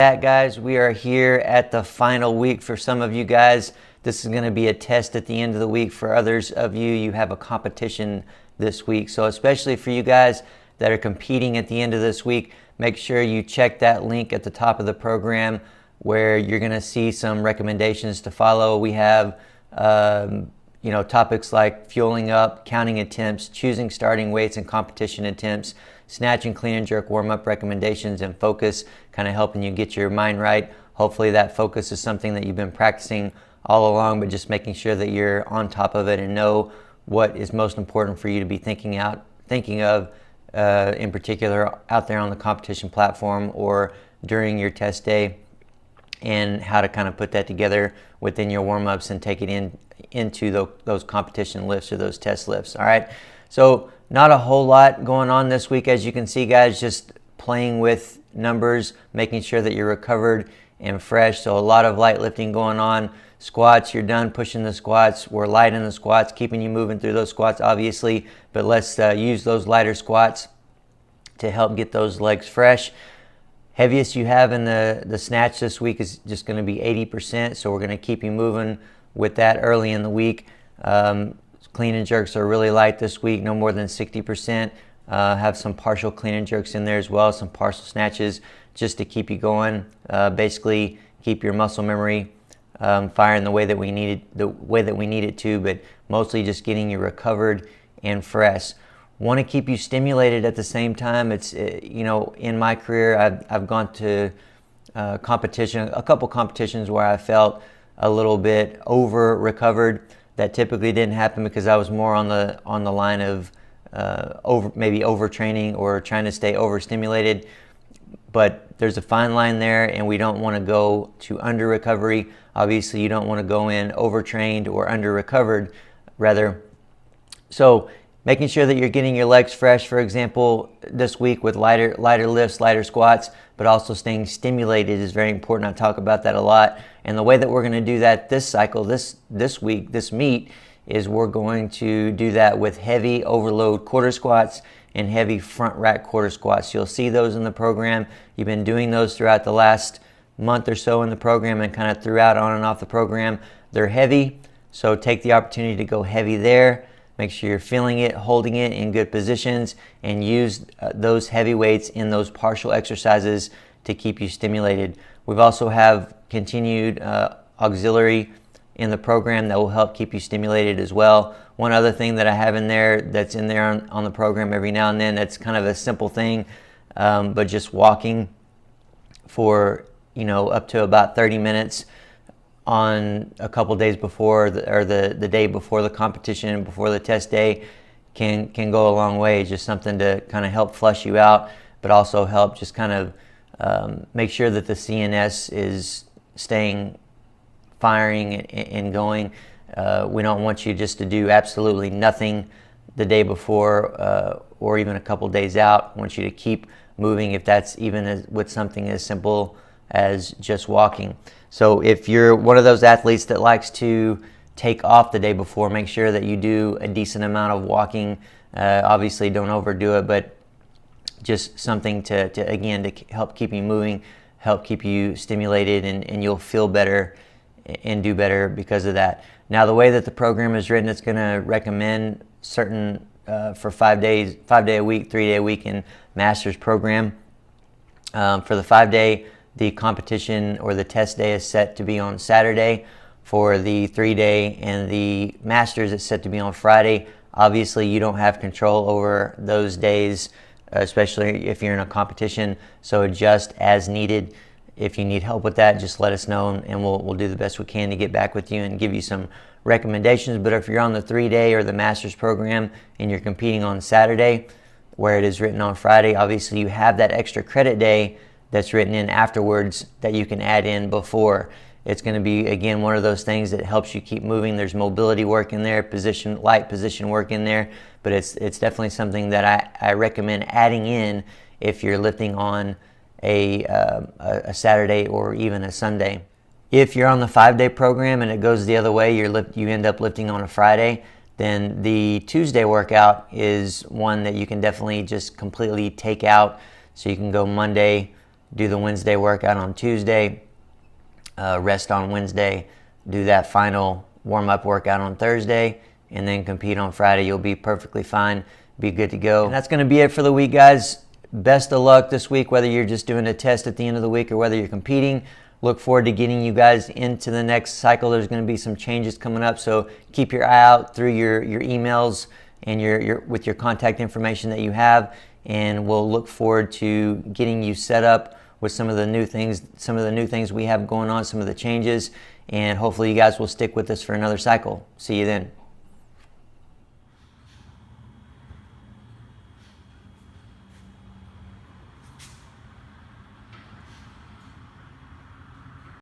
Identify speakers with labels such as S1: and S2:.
S1: Guys, we are here at the final week for some of you guys. This is going to be a test at the end of the week. For others of you, you have a competition this week. So especially for you guys that are competing at the end of this week, make sure you check that link at the top of the program where you're going to see some recommendations to follow. We have topics like fueling up, counting attempts, choosing starting weights and competition attempts, snatch and clean and jerk warm-up recommendations, and focus, kind of helping you get your mind right. Hopefully that focus is something that you've been practicing all along, but just making sure that you're on top of it and know what is most important for you to be thinking of in particular out there on the competition platform or during your test day, and how to kind of put that together within your warm-ups and take it into those competition lifts or those test lifts. All right, so not a whole lot going on this week, as you can see, guys. Just playing with numbers, making sure that you're recovered and fresh. So a lot of light lifting going on. Squats, you're done pushing the squats. We're light in the squats, keeping you moving through those squats, obviously, but let's use those lighter squats to help get those legs fresh. Heaviest you have in the snatch this week is just going to be 80%, so we're going to keep you moving with that early in the week. Clean and jerks are really light this week, no more than 60%. Have some partial clean and jerks in there as well, some partial snatches, just to keep you going. Basically, keep your muscle memory firing the way that we need it to, but mostly just getting you recovered and fresh. Want to keep you stimulated at the same time. It's in my career, I've gone to a couple competitions where I felt a little bit over recovered. That typically didn't happen because I was more on the line of maybe overtraining or trying to stay overstimulated. But there's a fine line there, and we don't want to go to under recovery. Obviously, you don't want to go in overtrained or under recovered, rather. So making sure that you're getting your legs fresh, for example, this week with lighter lifts, lighter squats, but also staying stimulated is very important. I talk about that a lot. And the way that we're going to do that this cycle, this week, this meet, is we're going to do that with heavy overload quarter squats and heavy front rack quarter squats. You'll see those in the program. You've been doing those throughout the last month or so in the program and kind of throughout on and off the program. They're heavy, so take the opportunity to go heavy there. Make sure you're feeling it, holding it in good positions, and use those heavy weights in those partial exercises to keep you stimulated. We've also have continued auxiliary in the program that will help keep you stimulated as well. One other thing that I have in there that's in there on the program every now and then, that's kind of a simple thing, but just walking for up to about 30 minutes on a couple days before the day before the competition, before the test day, can go a long way. Just something to kind of help flush you out, but also help just kind of make sure that the CNS is staying firing and going. We don't want you just to do absolutely nothing the day before or even a couple days out. We want you to keep moving, if that's even with something as simple as just walking. So if you're one of those athletes that likes to take off the day before, make sure that you do a decent amount of walking. Obviously don't overdo it, but just something to help keep you moving, help keep you stimulated, and you'll feel better and do better because of that. Now, the way that the program is written, it's going to recommend certain for 5 day a week, 3 day a week in master's program. For the 5 day, the competition or the test day is set to be on Saturday. For the 3 day and the masters, it's set to be on Friday. Obviously, you don't have control over those days, especially if you're in a competition, so adjust as needed. If you need help with that, just let us know, and we'll do the best we can to get back with you and give you some recommendations. But if you're on the 3 day or the master's program and you're competing on Saturday, where it is written on Friday, obviously you have that extra credit day that's written in afterwards that you can add in before. It's going to be, again, one of those things that helps you keep moving. There's mobility work in there, light position work in there, but it's definitely something that I recommend adding in if you're lifting on a Saturday or even a Sunday. If you're on the 5 day program and it goes the other way, you end up lifting on a Friday, then the Tuesday workout is one that you can definitely just completely take out. So you can go Monday do the Wednesday workout on Tuesday, rest on Wednesday, do that final warm-up workout on Thursday, and then compete on Friday. You'll be perfectly fine, be good to go. And that's going to be it for the week, guys. Best of luck this week, whether you're just doing a test at the end of the week or whether you're competing. Look forward to getting you guys into the next cycle. There's going to be some changes coming up, so keep your eye out through your emails and with your contact information that you have, and we'll look forward to getting you set up with some of the new things we have going on, some of the changes, and hopefully you guys will stick with us for another cycle. See you then.